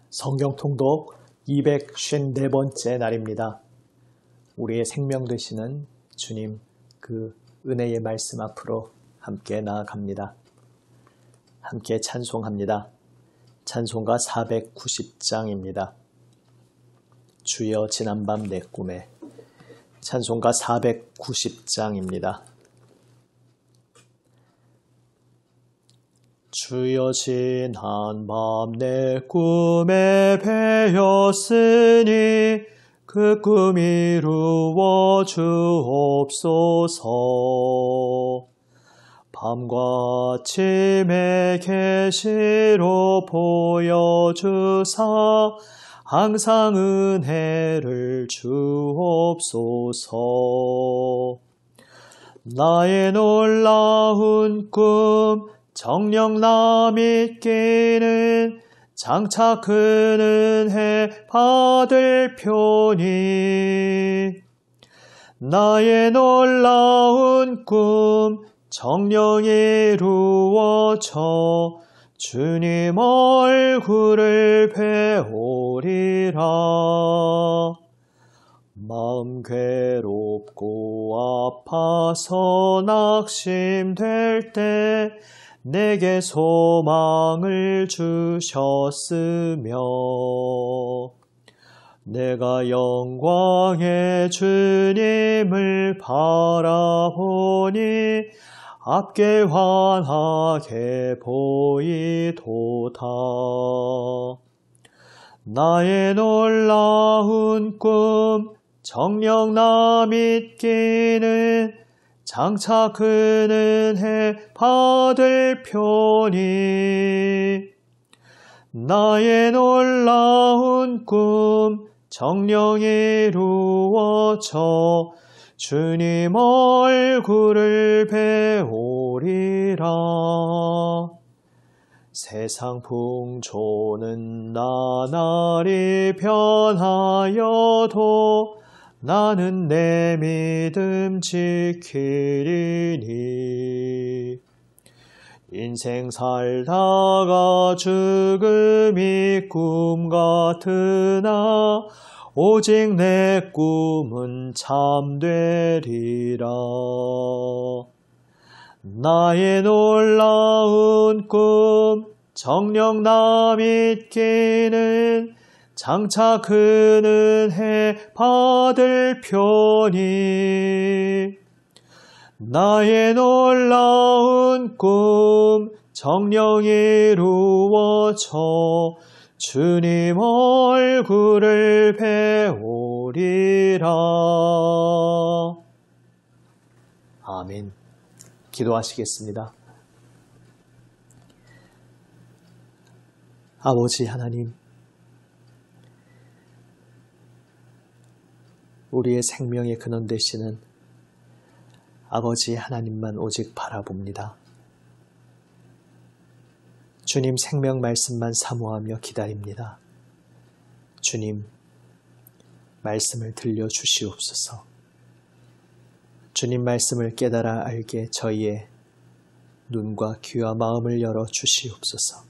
성경 통독 254번째 날입니다. 우리의 생명 되시는 주님 그 은혜의 말씀 앞으로 함께 나아갑니다. 함께 찬송합니다. 찬송가 490장입니다. 주여 지난밤 내 꿈에. 찬송가 490장입니다. 주여 지난밤 내 꿈에 뵈었으니 그 꿈 이루어 주옵소서. 밤과 아침의 계시로 보여주사 항상 은혜를 주옵소서. 나의 놀라운 꿈 정녕 나 믿기는 장차 큰 은혜 받을 표니. 나의 놀라운 꿈 정녕 이루어져 주님 얼굴을 배우리라. 마음 괴롭고 아파서 낙심될 때 내게 소망을 주셨으며 내가 영광의 주님을 바라보니 앞게 환하게 보이도다. 나의 놀라운 꿈 정녕 나 믿기는 장차 큰 은혜 받을 표니. 나의 놀라운 꿈 정녕 이루어져 주님 얼굴을 배우리라. 세상 풍조는 나날이 변하여도 나는 내 믿음 지키리니. 인생 살다가 죽음이 꿈 같으나 오직 내 꿈은 참되리라. 나의 놀라운 꿈 정녕 나 믿기는 장차 큰 은혜 받을 표니. 나의 놀라운 꿈 정녕 이루어져 주님 얼굴을 배우리라. 아멘. 기도하시겠습니다. 아버지 하나님, 우리의 생명의 근원 되시는 아버지 하나님만 오직 바라봅니다. 주님 생명 말씀만 사모하며 기다립니다. 주님, 말씀을 들려주시옵소서. 주님 말씀을 깨달아 알게 저희의 눈과 귀와 마음을 열어 주시옵소서.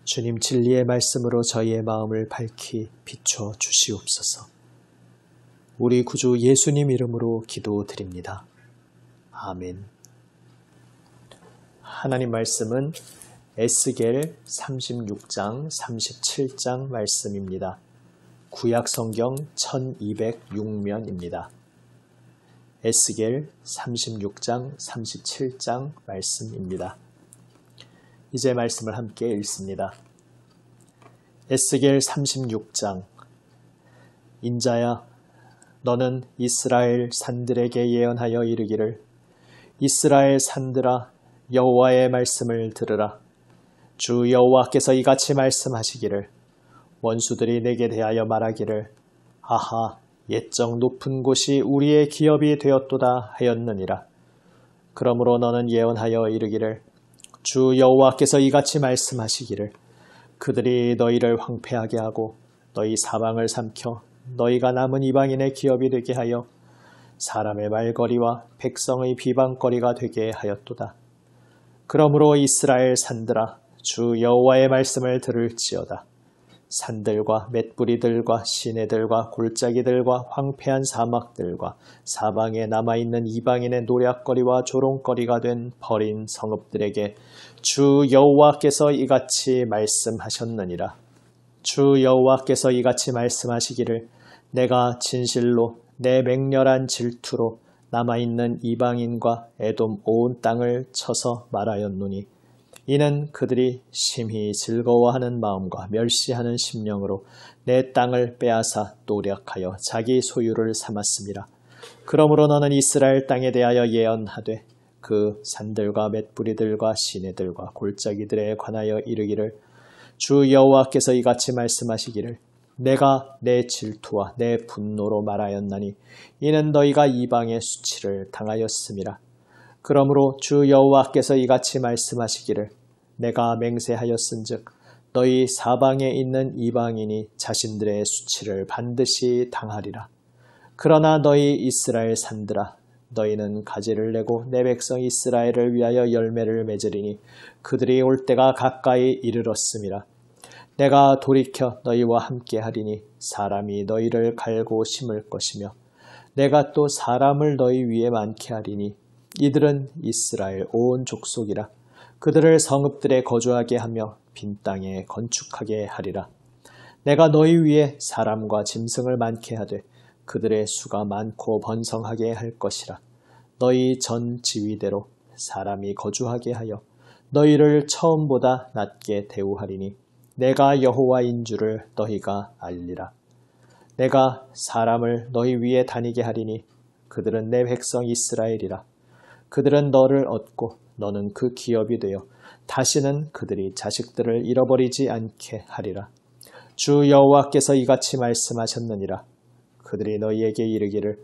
주님 진리의 말씀으로 저희의 마음을 밝히 비춰 주시옵소서. 우리 구주 예수님 이름으로 기도드립니다. 아멘. 하나님 말씀은 에스겔 36장 37장 말씀입니다. 구약 성경 1206면입니다. 에스겔 36장 37장 말씀입니다. 이제 말씀을 함께 읽습니다. 에스겔 36장. 인자야, 너는 이스라엘 산들에게 예언하여 이르기를, 이스라엘 산들아, 여호와의 말씀을 들으라. 주 여호와께서 이같이 말씀하시기를, 원수들이 내게 대하여 말하기를, 아하, 옛적 높은 곳이 우리의 기업이 되었도다 하였느니라. 그러므로 너는 예언하여 이르기를, 주 여호와께서 이같이 말씀하시기를, 그들이 너희를 황폐하게 하고 너희 사방을 삼켜 너희가 남은 이방인의 기업이 되게 하여 사람의 말거리와 백성의 비방거리가 되게 하였도다. 그러므로 이스라엘 산들아, 주 여호와의 말씀을 들을지어다. 산들과 맷뿌리들과 시내들과 골짜기들과 황폐한 사막들과 사방에 남아있는 이방인의 노략거리와 조롱거리가 된 버린 성읍들에게 주 여호와께서 이같이 말씀하셨느니라. 주 여호와께서 이같이 말씀하시기를 내가 진실로 내 맹렬한 질투로 남아있는 이방인과 에돔 온 땅을 쳐서 말하였노니 이는 그들이 심히 즐거워하는 마음과 멸시하는 심령으로 내 땅을 빼앗아 노력하여 자기 소유를 삼았습니다. 그러므로 너는 이스라엘 땅에 대하여 예언하되 그 산들과 맷뿌리들과 시내들과 골짜기들에 관하여 이르기를 주 여호와께서 이같이 말씀하시기를 내가 내 질투와 내 분노로 말하였나니 이는 너희가 이방의 수치를 당하였음이라. 그러므로 주 여호와께서 이같이 말씀하시기를 내가 맹세하였은즉 너희 사방에 있는 이방인이 자신들의 수치를 반드시 당하리라. 그러나 너희 이스라엘 산들아 너희는 가지를 내고 내 백성 이스라엘을 위하여 열매를 맺으리니 그들이 올 때가 가까이 이르렀음이라. 내가 돌이켜 너희와 함께 하리니 사람이 너희를 갈고 심을 것이며 내가 또 사람을 너희 위에 많게 하리니 이들은 이스라엘 온 족속이라. 그들을 성읍들에 거주하게 하며 빈 땅에 건축하게 하리라. 내가 너희 위에 사람과 짐승을 많게 하되 그들의 수가 많고 번성하게 할 것이라. 너희 전 지위대로 사람이 거주하게 하여 너희를 처음보다 낮게 대우하리니 내가 여호와인 줄을 너희가 알리라. 내가 사람을 너희 위에 다니게 하리니 그들은 내 백성 이스라엘이라. 그들은 너를 얻고 너는 그 기업이 되어 다시는 그들이 자식들을 잃어버리지 않게 하리라. 주 여호와께서 이같이 말씀하셨느니라. 그들이 너희에게 이르기를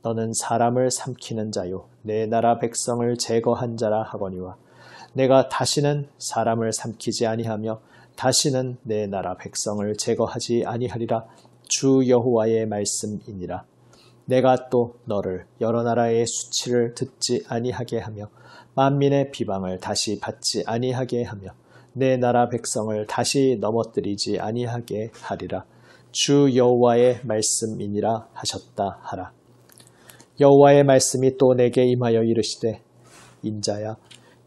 너는 사람을 삼키는 자요 내 나라 백성을 제거한 자라 하거니와 내가 다시는 사람을 삼키지 아니하며 다시는 내 나라 백성을 제거하지 아니하리라. 주 여호와의 말씀이니라. 내가 또 너를 여러 나라의 수치를 듣지 아니하게 하며 만민의 비방을 다시 받지 아니하게 하며 내 나라 백성을 다시 넘어뜨리지 아니하게 하리라. 주 여호와의 말씀이니라 하셨다 하라. 여호와의 말씀이 또 내게 임하여 이르시되 인자야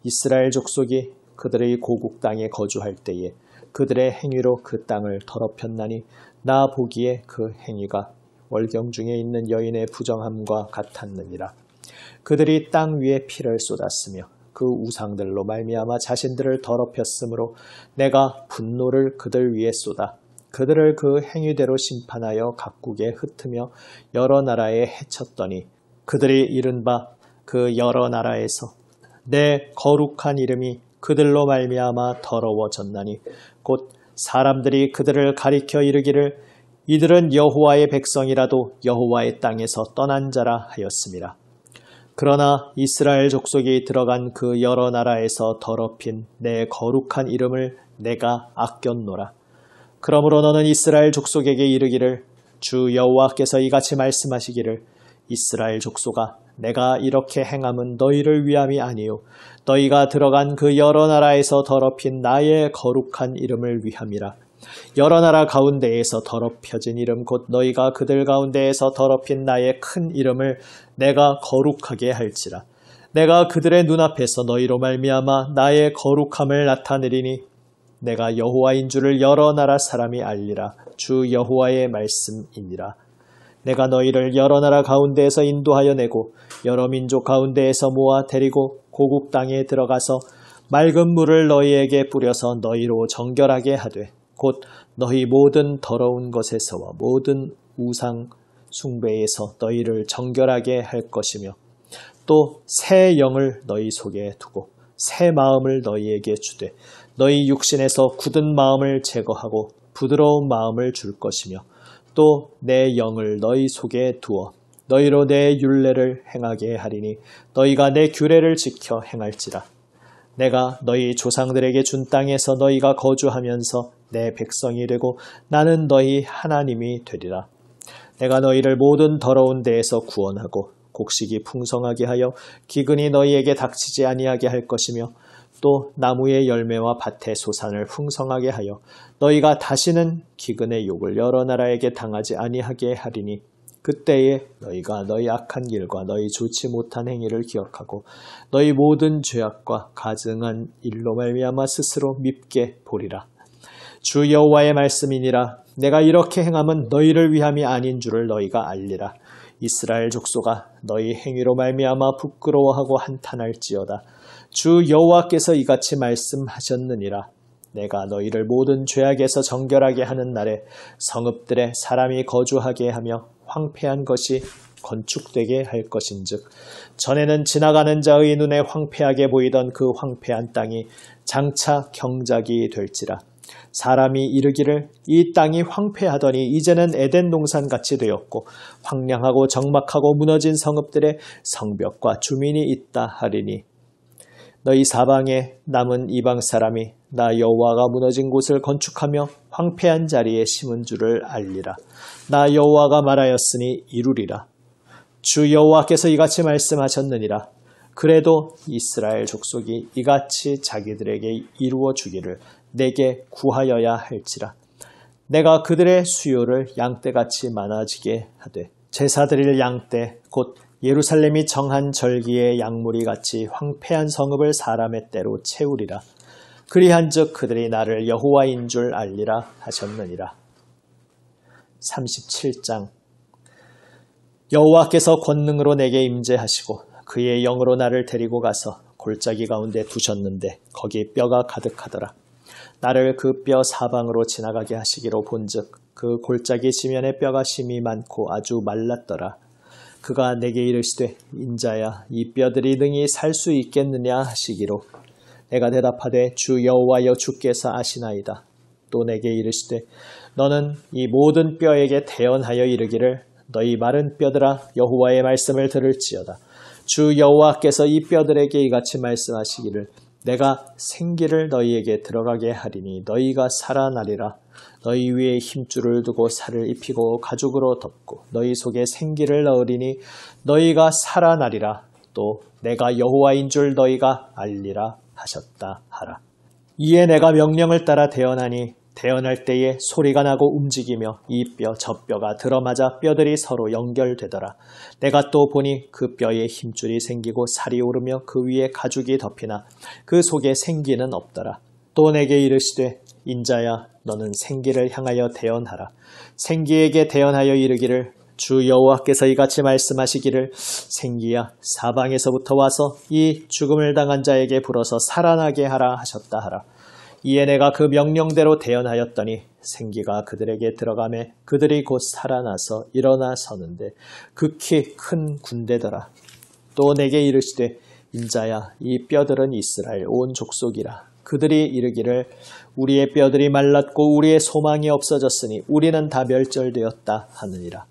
이스라엘 족속이 그들의 고국 땅에 거주할 때에 그들의 행위로 그 땅을 더럽혔나니 나 보기에 그 행위가 월경 중에 있는 여인의 부정함과 같았느니라. 그들이 땅 위에 피를 쏟았으며 그 우상들로 말미암아 자신들을 더럽혔으므로 내가 분노를 그들 위에 쏟아 그들을 그 행위대로 심판하여 각국에 흩으며 여러 나라에 해쳤더니 그들이 이른바 그 여러 나라에서 내 거룩한 이름이 그들로 말미암아 더러워졌나니 곧 사람들이 그들을 가리켜 이르기를 이들은 여호와의 백성이라도 여호와의 땅에서 떠난 자라 하였습니다. 그러나 이스라엘 족속이 들어간 그 여러 나라에서 더럽힌 내 거룩한 이름을 내가 아꼈노라. 그러므로 너는 이스라엘 족속에게 이르기를 주 여호와께서 이같이 말씀하시기를 이스라엘 족속아 내가 이렇게 행함은 너희를 위함이 아니요 너희가 들어간 그 여러 나라에서 더럽힌 나의 거룩한 이름을 위함이라. 여러 나라 가운데에서 더럽혀진 이름 곧 너희가 그들 가운데에서 더럽힌 나의 큰 이름을 내가 거룩하게 할지라. 내가 그들의 눈앞에서 너희로 말미암아 나의 거룩함을 나타내리니 내가 여호와인 줄을 여러 나라 사람이 알리라. 주 여호와의 말씀이니라. 내가 너희를 여러 나라 가운데에서 인도하여 내고 여러 민족 가운데에서 모아 데리고 고국 땅에 들어가서 맑은 물을 너희에게 뿌려서 너희로 정결하게 하되 곧 너희 모든 더러운 것에서와 모든 우상 숭배에서 너희를 정결하게 할 것이며 또 새 영을 너희 속에 두고 새 마음을 너희에게 주되 너희 육신에서 굳은 마음을 제거하고 부드러운 마음을 줄 것이며 또 내 영을 너희 속에 두어 너희로 내 율례를 행하게 하리니 너희가 내 규례를 지켜 행할지라. 내가 너희 조상들에게 준 땅에서 너희가 거주하면서 내 백성이 되고 나는 너희 하나님이 되리라. 내가 너희를 모든 더러운 데에서 구원하고 곡식이 풍성하게 하여 기근이 너희에게 닥치지 아니하게 할 것이며 또 나무의 열매와 밭의 소산을 풍성하게 하여 너희가 다시는 기근의 욕을 여러 나라에게 당하지 아니하게 하리니 그때에 너희가 너희 악한 길과 너희 좋지 못한 행위를 기억하고 너희 모든 죄악과 가증한 일로 말미암아 스스로 밉게 보리라. 주 여호와의 말씀이니라. 내가 이렇게 행함은 너희를 위함이 아닌 줄을 너희가 알리라. 이스라엘 족속아 너희 행위로 말미암아 부끄러워하고 한탄할지어다. 주 여호와께서 이같이 말씀하셨느니라. 내가 너희를 모든 죄악에서 정결하게 하는 날에 성읍들에 사람이 거주하게 하며 황폐한 것이 건축되게 할 것인즉 전에는 지나가는 자의 눈에 황폐하게 보이던 그 황폐한 땅이 장차 경작이 될지라. 사람이 이르기를 이 땅이 황폐하더니 이제는 에덴 동산같이 되었고 황량하고 적막하고 무너진 성읍들에 성벽과 주민이 있다 하리니 너희 사방에 남은 이방 사람이 나 여호와가 무너진 곳을 건축하며 황폐한 자리에 심은 줄을 알리라. 나 여호와가 말하였으니 이루리라. 주 여호와께서 이같이 말씀하셨느니라. 그래도 이스라엘 족속이 이같이 자기들에게 이루어 주기를 내게 구하여야 할지라. 내가 그들의 수요를 양떼같이 많아지게 하되 제사 드릴 양떼 곧 예루살렘이 정한 절기의 양무리 같이 황폐한 성읍을 사람의 때로 채우리라. 그리한즉 그들이 나를 여호와인 줄 알리라 하셨느니라. 37장. 여호와께서 권능으로 내게 임재하시고 그의 영으로 나를 데리고 가서 골짜기 가운데 두셨는데 거기 뼈가 가득하더라. 나를 그 뼈 사방으로 지나가게 하시기로 본즉 그 골짜기 지면에 뼈가 심이 많고 아주 말랐더라. 그가 내게 이르시되 인자야 이 뼈들이 능히 살 수 있겠느냐 하시기로 내가 대답하되 주 여호와여 주께서 아시나이다. 또 내게 이르시되 너는 이 모든 뼈에게 대언하여 이르기를 너희 마른 뼈들아 여호와의 말씀을 들을지어다. 주 여호와께서 이 뼈들에게 이같이 말씀하시기를 내가 생기를 너희에게 들어가게 하리니 너희가 살아나리라. 너희 위에 힘줄을 두고 살을 입히고 가죽으로 덮고 너희 속에 생기를 넣으리니 너희가 살아나리라. 또 내가 여호와인 줄 너희가 알리라 하셨다 하라. 이에 내가 명령을 따라 대언하니 대언할 때에 소리가 나고 움직이며 이 뼈 저 뼈가 들어맞아 뼈들이 서로 연결되더라. 내가 또 보니 그 뼈에 힘줄이 생기고 살이 오르며 그 위에 가죽이 덮이나 그 속에 생기는 없더라. 또 내게 이르시되 인자야 너는 생기를 향하여 대언하라. 생기에게 대언하여 이르기를 주 여호와께서 이같이 말씀하시기를 생기야 사방에서부터 와서 이 죽음을 당한 자에게 불어서 살아나게 하라 하셨다 하라. 이에 내가 그 명령대로 대언하였더니 생기가 그들에게 들어가매 그들이 곧 살아나서 일어나 서는데 극히 큰 군대더라. 또 내게 이르시되 인자야 이 뼈들은 이스라엘 온 족속이라. 그들이 이르기를 우리의 뼈들이 말랐고 우리의 소망이 없어졌으니 우리는 다 멸절되었다 하느니라.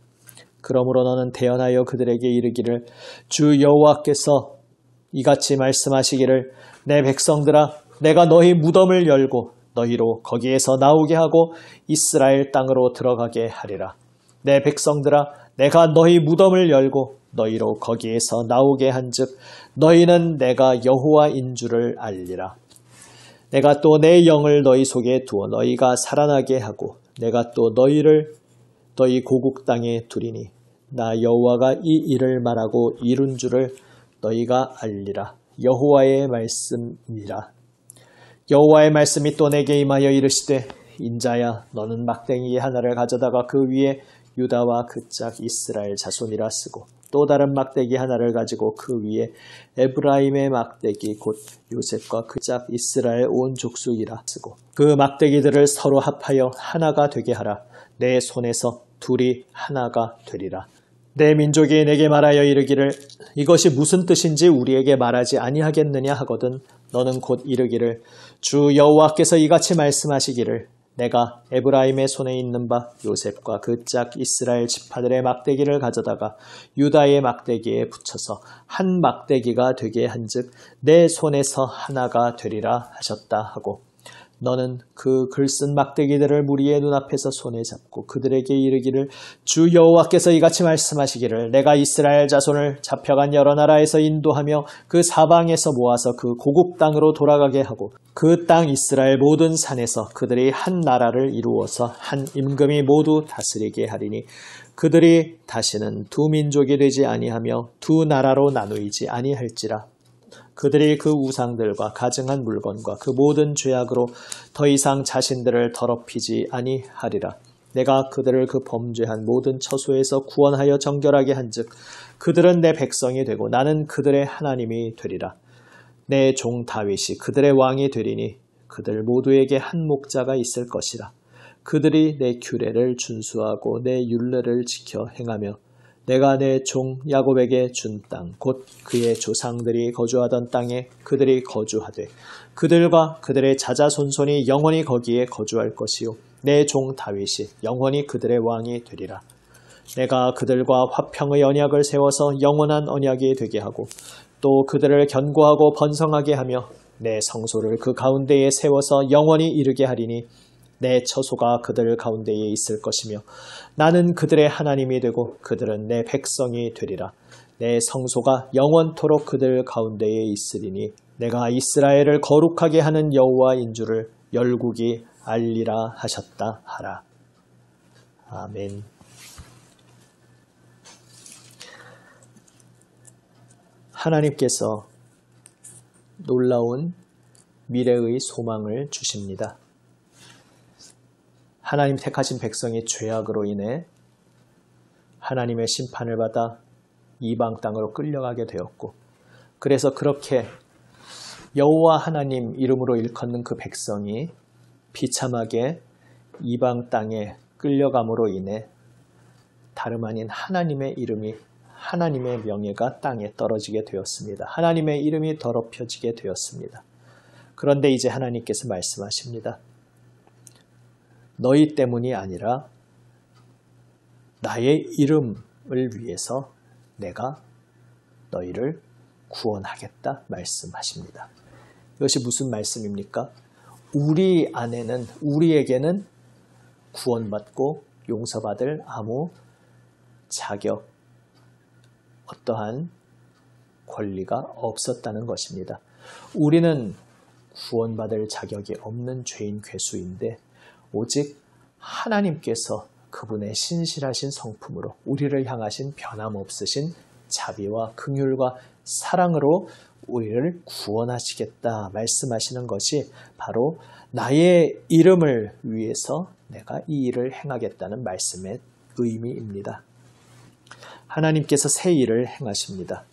그러므로 너는 대언하여 그들에게 이르기를 주 여호와께서 이같이 말씀하시기를 내 백성들아 내가 너희 무덤을 열고 너희로 거기에서 나오게 하고 이스라엘 땅으로 들어가게 하리라. 내 백성들아 내가 너희 무덤을 열고 너희로 거기에서 나오게 한즉 너희는 내가 여호와인 줄을 알리라. 내가 또 내 영을 너희 속에 두어 너희가 살아나게 하고 내가 또 너희를 너희 고국 땅에 두리니 나 여호와가 이 일을 말하고 이룬 줄을 너희가 알리라. 여호와의 말씀이라. 여호와의 말씀이 또 내게 임하여 이르시되 인자야 너는 막대기 하나를 가져다가 그 위에 유다와 그 짝 이스라엘 자손이라 쓰고 또 다른 막대기 하나를 가지고 그 위에 에브라임의 막대기 곧 요셉과 그 짝 이스라엘 온 족속이라 쓰고 그 막대기들을 서로 합하여 하나가 되게 하라. 내 손에서 둘이 하나가 되리라. 내 민족이 내게 말하여 이르기를 이것이 무슨 뜻인지 우리에게 말하지 아니하겠느냐 하거든 너는 곧 이르기를 주 여호와께서 이같이 말씀하시기를 내가 에브라임의 손에 있는 바 요셉과 그 짝 이스라엘 지파들의 막대기를 가져다가 유다의 막대기에 붙여서 한 막대기가 되게 한즉 내 손에서 하나가 되리라 하셨다 하고 너는 그 글쓴 막대기들을 무리의 눈앞에서 손에 잡고 그들에게 이르기를 주 여호와께서 이같이 말씀하시기를 내가 이스라엘 자손을 잡혀간 여러 나라에서 인도하며 그 사방에서 모아서 그 고국 땅으로 돌아가게 하고 그 땅 이스라엘 모든 산에서 그들이 한 나라를 이루어서 한 임금이 모두 다스리게 하리니 그들이 다시는 두 민족이 되지 아니하며 두 나라로 나누이지 아니할지라. 그들이 그 우상들과 가증한 물건과 그 모든 죄악으로 더 이상 자신들을 더럽히지 아니하리라. 내가 그들을 그 범죄한 모든 처소에서 구원하여 정결하게 한즉 그들은 내 백성이 되고 나는 그들의 하나님이 되리라. 내 종 다윗이 그들의 왕이 되리니 그들 모두에게 한 목자가 있을 것이라. 그들이 내 규례를 준수하고 내 율례를 지켜 행하며 내가 내 종 야곱에게 준 땅 곧 그의 조상들이 거주하던 땅에 그들이 거주하되 그들과 그들의 자자손손이 영원히 거기에 거주할 것이요 내 종 다윗이 영원히 그들의 왕이 되리라. 내가 그들과 화평의 언약을 세워서 영원한 언약이 되게 하고 또 그들을 견고하고 번성하게 하며 내 성소를 그 가운데에 세워서 영원히 이르게 하리니 내 처소가 그들 가운데에 있을 것이며 나는 그들의 하나님이 되고 그들은 내 백성이 되리라. 내 성소가 영원토록 그들 가운데에 있으리니 내가 이스라엘을 거룩하게 하는 여호와인 줄을 열국이 알리라 하셨다 하라. 아멘. 하나님께서 놀라운 미래의 소망을 주십니다. 하나님 택하신 백성이 죄악으로 인해 하나님의 심판을 받아 이방 땅으로 끌려가게 되었고 그래서 그렇게 여호와 하나님 이름으로 일컫는 그 백성이 비참하게 이방 땅에 끌려감으로 인해 다름 아닌 하나님의 이름이 하나님의 명예가 땅에 떨어지게 되었습니다. 하나님의 이름이 더럽혀지게 되었습니다. 그런데 이제 하나님께서 말씀하십니다. 너희 때문이 아니라 나의 이름을 위해서 내가 너희를 구원하겠다 말씀하십니다. 이것이 무슨 말씀입니까? 우리 안에는 우리에게는 구원받고 용서받을 아무 자격, 어떠한 권리가 없었다는 것입니다. 우리는 구원받을 자격이 없는 죄인 괴수인데 오직 하나님께서 그분의 신실하신 성품으로 우리를 향하신 변함없으신 자비와 긍휼과 사랑으로 우리를 구원하시겠다 말씀하시는 것이 바로 나의 이름을 위해서 내가 이 일을 행하겠다는 말씀의 의미입니다. 하나님께서 새 일을 행하십니다.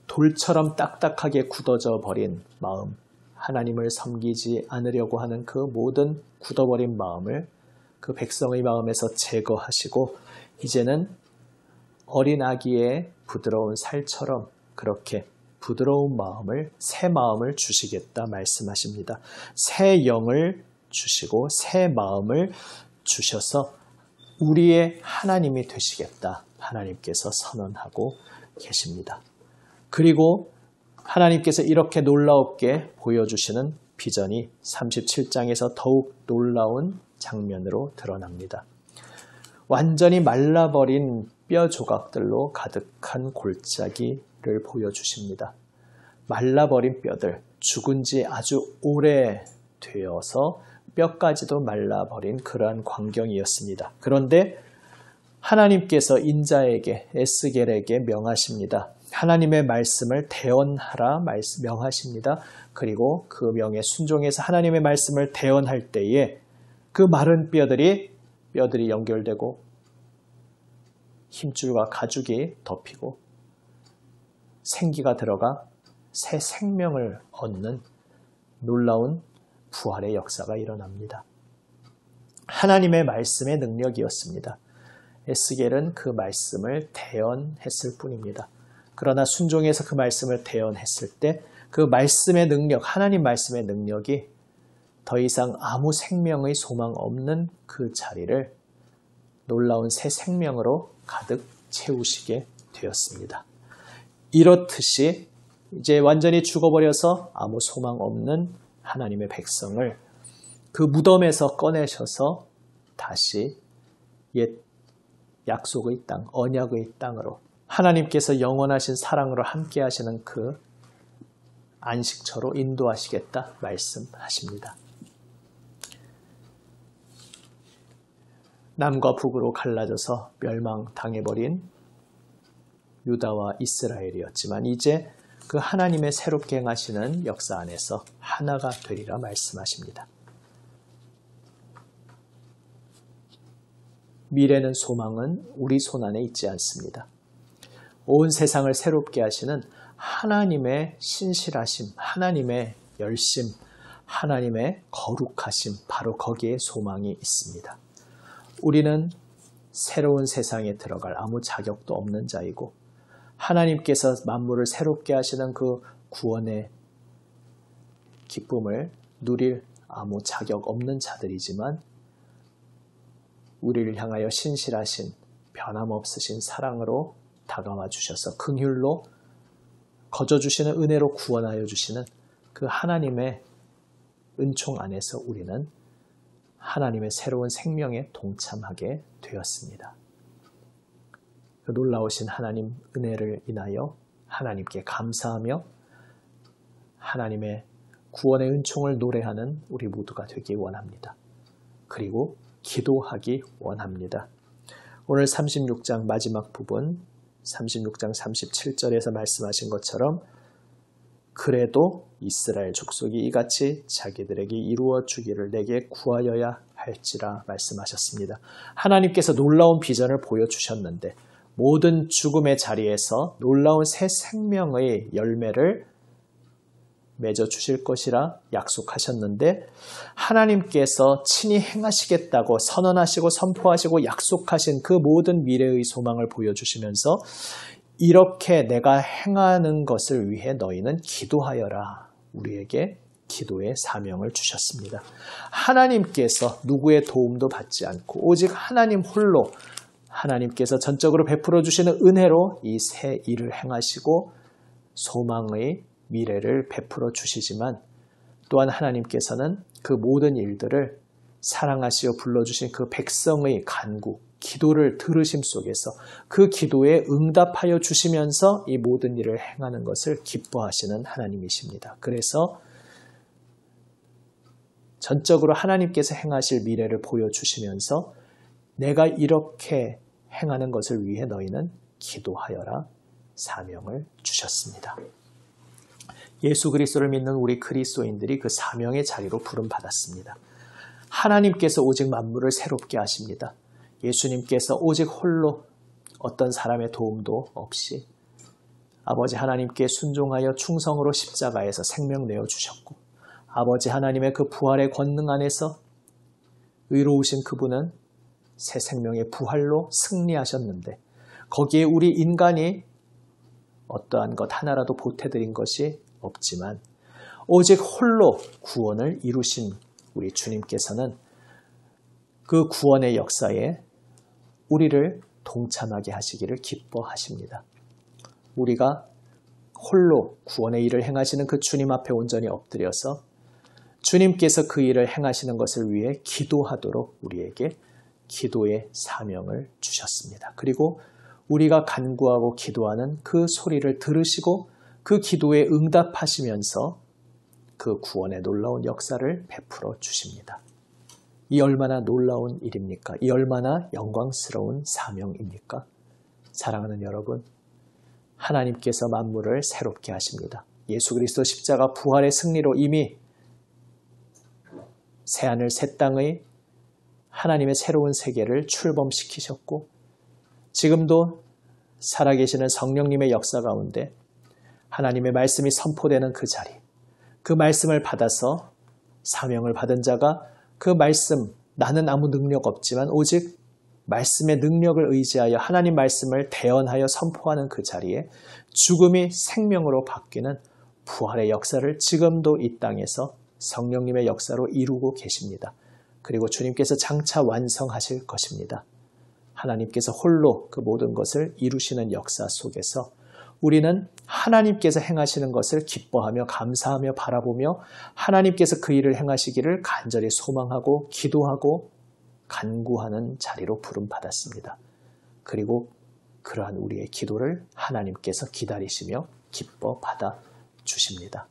돌처럼 딱딱하게 굳어져 버린 마음, 하나님을 섬기지 않으려고 하는 그 모든 굳어버린 마음을 그 백성의 마음에서 제거하시고 이제는 어린 아기의 부드러운 살처럼 그렇게 부드러운 마음을, 새 마음을 주시겠다 말씀하십니다. 새 영을 주시고 새 마음을 주셔서 우리의 하나님이 되시겠다 하나님께서 선언하고 계십니다. 그리고 하나님께서 이렇게 놀라웠게 보여주시는 비전이 37장에서 더욱 놀라운 장면으로 드러납니다. 완전히 말라버린 뼈 조각들로 가득한 골짜기를 보여주십니다. 말라버린 뼈들, 죽은 지 아주 오래 되어서 뼈까지도 말라버린 그러한 광경이었습니다. 그런데 하나님께서 인자에게 에스겔에게 명하십니다. 하나님의 말씀을 대언하라 명하십니다. 그리고 그 명에 순종해서 하나님의 말씀을 대언할 때에 그 마른 뼈들이 연결되고 힘줄과 가죽이 덮이고 생기가 들어가 새 생명을 얻는 놀라운 부활의 역사가 일어납니다. 하나님의 말씀의 능력이었습니다. 에스겔은 그 말씀을 대언했을 뿐입니다. 그러나 순종해서 그 말씀을 대언했을 때 그 말씀의 능력, 하나님 말씀의 능력이 더 이상 아무 생명의 소망 없는 그 자리를 놀라운 새 생명으로 가득 채우시게 되었습니다. 이렇듯이 이제 완전히 죽어버려서 아무 소망 없는 하나님의 백성을 그 무덤에서 꺼내셔서 다시 옛 약속의 땅, 언약의 땅으로 하나님께서 영원하신 사랑으로 함께 하시는 그 안식처로 인도하시겠다 말씀하십니다. 남과 북으로 갈라져서 멸망당해버린 유다와 이스라엘이었지만 이제 그 하나님의 새롭게 행하시는 역사 안에서 하나가 되리라 말씀하십니다. 미래는 소망은 우리 손안에 있지 않습니다. 온 세상을 새롭게 하시는 하나님의 신실하심, 하나님의 열심, 하나님의 거룩하심, 바로 거기에 소망이 있습니다. 우리는 새로운 세상에 들어갈 아무 자격도 없는 자이고 하나님께서 만물을 새롭게 하시는 그 구원의 기쁨을 누릴 아무 자격 없는 자들이지만 우리를 향하여 신실하신 변함없으신 사랑으로 다가와 주셔서 긍휼로 거저주시는 은혜로 구원하여 주시는 그 하나님의 은총 안에서 우리는 하나님의 새로운 생명에 동참하게 되었습니다. 그 놀라우신 하나님 은혜를 인하여 하나님께 감사하며 하나님의 구원의 은총을 노래하는 우리 모두가 되기 원합니다. 그리고 기도하기 원합니다. 오늘 36장 마지막 부분 36장 37절에서 말씀하신 것처럼 그래도 이스라엘 족속이 이같이 자기들에게 이루어 주기를 내게 구하여야 할지라 말씀하셨습니다. 하나님께서 놀라운 비전을 보여주셨는데 모든 죽음의 자리에서 놀라운 새 생명의 열매를 맺어주실 것이라 약속하셨는데 하나님께서 친히 행하시겠다고 선언하시고 선포하시고 약속하신 그 모든 미래의 소망을 보여주시면서 이렇게 내가 행하는 것을 위해 너희는 기도하여라. 우리에게 기도의 사명을 주셨습니다. 하나님께서 누구의 도움도 받지 않고 오직 하나님 홀로 하나님께서 전적으로 베풀어 주시는 은혜로 이 새 일을 행하시고 소망의 미래를 베풀어 주시지만 또한 하나님께서는 그 모든 일들을 사랑하시어 불러주신 그 백성의 간구, 기도를 들으심 속에서 그 기도에 응답하여 주시면서 이 모든 일을 행하는 것을 기뻐하시는 하나님이십니다. 그래서 전적으로 하나님께서 행하실 미래를 보여주시면서 내가 이렇게 행하는 것을 위해 너희는 기도하여라 사명을 주셨습니다. 예수 그리스도를 믿는 우리 그리스도인들이 그 사명의 자리로 부름받았습니다. 하나님께서 오직 만물을 새롭게 하십니다. 예수님께서 오직 홀로 어떤 사람의 도움도 없이 아버지 하나님께 순종하여 충성으로 십자가에서 생명 내어주셨고 아버지 하나님의 그 부활의 권능 안에서 의로우신 그분은 새 생명의 부활로 승리하셨는데 거기에 우리 인간이 어떠한 것 하나라도 보태드린 것이 없지만 오직 홀로 구원을 이루신 우리 주님께서는 그 구원의 역사에 우리를 동참하게 하시기를 기뻐하십니다. 우리가 홀로 구원의 일을 행하시는 그 주님 앞에 온전히 엎드려서 주님께서 그 일을 행하시는 것을 위해 기도하도록 우리에게 기도의 사명을 주셨습니다. 그리고 우리가 간구하고 기도하는 그 소리를 들으시고 그 기도에 응답하시면서 그 구원의 놀라운 역사를 베풀어 주십니다. 이 얼마나 놀라운 일입니까? 이 얼마나 영광스러운 사명입니까? 사랑하는 여러분, 하나님께서 만물을 새롭게 하십니다. 예수 그리스도 십자가 부활의 승리로 이미 새하늘 새 땅의 하나님의 새로운 세계를 출범시키셨고 지금도 살아계시는 성령님의 역사 가운데 하나님의 말씀이 선포되는 그 자리, 그 말씀을 받아서 사명을 받은 자가 그 말씀, 나는 아무 능력 없지만 오직 말씀의 능력을 의지하여 하나님 말씀을 대언하여 선포하는 그 자리에 죽음이 생명으로 바뀌는 부활의 역사를 지금도 이 땅에서 성령님의 역사로 이루고 계십니다. 그리고 주님께서 장차 완성하실 것입니다. 하나님께서 홀로 그 모든 것을 이루시는 역사 속에서 우리는 하나님께서 행하시는 것을 기뻐하며 감사하며 바라보며 하나님께서 그 일을 행하시기를 간절히 소망하고 기도하고 간구하는 자리로 부름받았습니다. 그리고 그러한 우리의 기도를 하나님께서 기다리시며 기뻐 받아주십니다.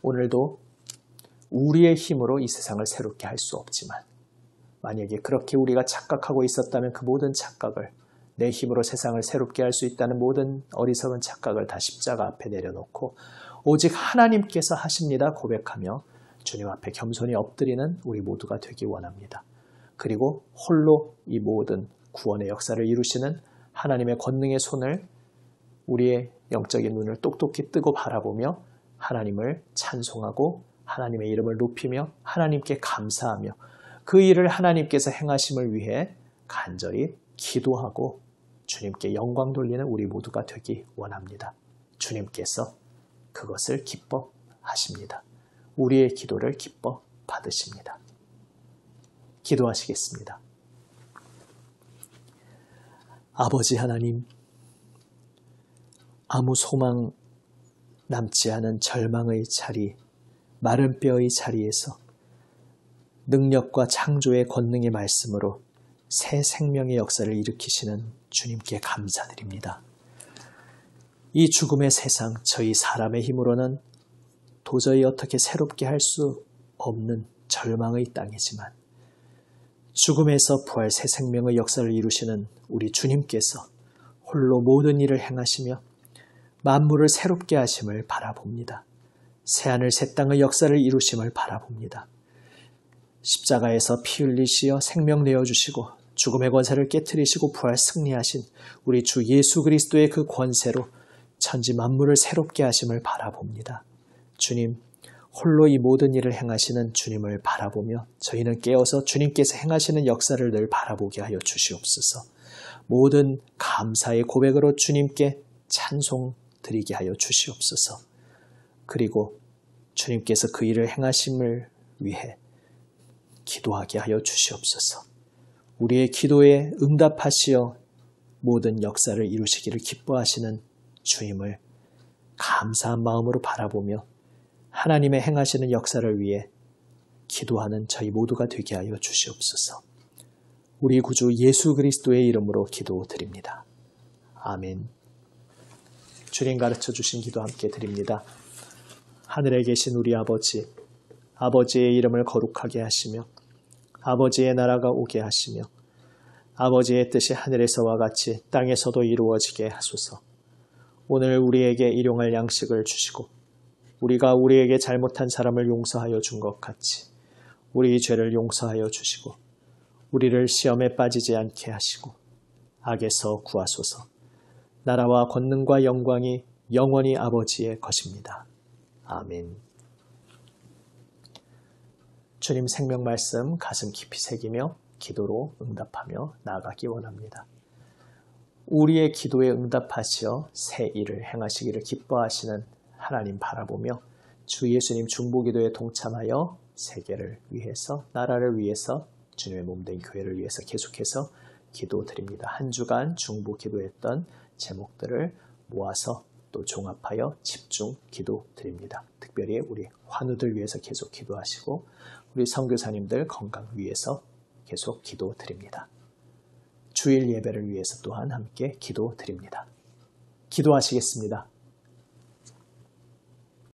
오늘도 우리의 힘으로 이 세상을 새롭게 할 수 없지만 만약에 그렇게 우리가 착각하고 있었다면 그 모든 착각을 내 힘으로 세상을 새롭게 할 수 있다는 모든 어리석은 착각을 다 십자가 앞에 내려놓고 오직 하나님께서 하십니다 고백하며 주님 앞에 겸손히 엎드리는 우리 모두가 되기 원합니다. 그리고 홀로 이 모든 구원의 역사를 이루시는 하나님의 권능의 손을 우리의 영적인 눈을 똑똑히 뜨고 바라보며 하나님을 찬송하고 하나님의 이름을 높이며 하나님께 감사하며 그 일을 하나님께서 행하심을 위해 간절히 기도하고 주님께 영광 돌리는 우리 모두가 되기 원합니다. 주님께서 그것을 기뻐하십니다. 우리의 기도를 기뻐 받으십니다. 기도하시겠습니다. 아버지 하나님, 아무 소망 남지 않은 절망의 자리, 마른 뼈의 자리에서 능력과 창조의 권능의 말씀으로 새 생명의 역사를 일으키시는 주님께 감사드립니다. 이 죽음의 세상, 저희 사람의 힘으로는 도저히 어떻게 새롭게 할 수 없는 절망의 땅이지만 죽음에서 부활 새 생명의 역사를 이루시는 우리 주님께서 홀로 모든 일을 행하시며 만물을 새롭게 하심을 바라봅니다. 새하늘 새 땅의 역사를 이루심을 바라봅니다. 십자가에서 피 흘리시어 생명 내어주시고 죽음의 권세를 깨트리시고 부활 승리하신 우리 주 예수 그리스도의 그 권세로 천지 만물을 새롭게 하심을 바라봅니다. 주님, 홀로 이 모든 일을 행하시는 주님을 바라보며 저희는 깨어서 주님께서 행하시는 역사를 늘 바라보게 하여 주시옵소서. 모든 감사의 고백으로 주님께 찬송 드리게 하여 주시옵소서. 그리고 주님께서 그 일을 행하심을 위해 기도하게 하여 주시옵소서. 우리의 기도에 응답하시어 모든 역사를 이루시기를 기뻐하시는 주님을 감사한 마음으로 바라보며 하나님의 행하시는 역사를 위해 기도하는 저희 모두가 되게 하여 주시옵소서. 우리 구주 예수 그리스도의 이름으로 기도드립니다. 아멘. 주님 가르쳐 주신 기도 함께 드립니다. 하늘에 계신 우리 아버지, 아버지의 이름을 거룩하게 하시며 아버지의 나라가 오게 하시며 아버지의 뜻이 하늘에서와 같이 땅에서도 이루어지게 하소서. 오늘 우리에게 일용할 양식을 주시고 우리가 우리에게 잘못한 사람을 용서하여 준 것 같이 우리 죄를 용서하여 주시고 우리를 시험에 빠지지 않게 하시고 악에서 구하소서. 나라와 권능과 영광이 영원히 아버지의 것입니다. 아멘. 주님 생명 말씀 가슴 깊이 새기며 기도로 응답하며 나아가기 원합니다. 우리의 기도에 응답하시어 새 일을 행하시기를 기뻐하시는 하나님 바라보며 주 예수님 중보기도에 동참하여 세계를 위해서 나라를 위해서 주님의 몸된 교회를 위해서 계속해서 기도드립니다. 한 주간 중보기도했던 제목들을 모아서 또 종합하여 집중 기도드립니다. 특별히 우리 환우들 위해서 계속 기도하시고 우리 선교사님들 건강 위해서 계속 기도드립니다. 주일 예배를 위해서 또한 함께 기도드립니다. 기도하시겠습니다.